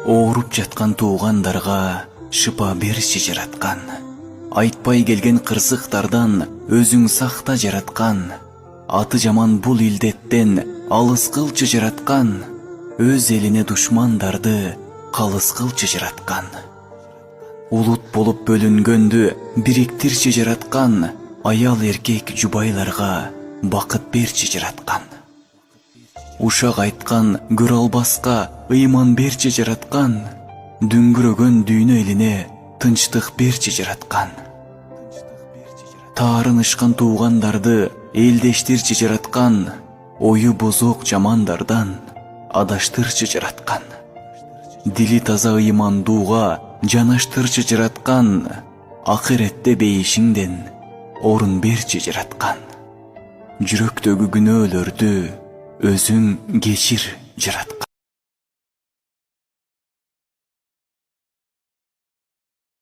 Ооруп жаткан туугандарга шыпа берчи жараткан. Айтпай келген кырсыктардан өзүң сакта жараткан. Аты жаман бул илдеттен алыс кылчы жараткан. Өз элине душмандарды калыс кылчы жараткан. Улут болуп бөлүнгөндү бириктирчи жараткан. Аял эркек жубайларга бакыт берчи жараткан. Ушак айткан көрө албаска ыйман берчи жараткан. Дүңгүрөгөн дүйнө элине тынчтык берчи жараткан. Таарынышкан туугандарды элдештирчи жараткан. Ою бузук жамандардан адаштырчы жараткан. Дили таза ыймандууга жанаштырчы жараткан. Акыретте бейишиңден орун берчи жараткан. Жүрөктөгү күнөөлөрдү өзүң кечир жараткан.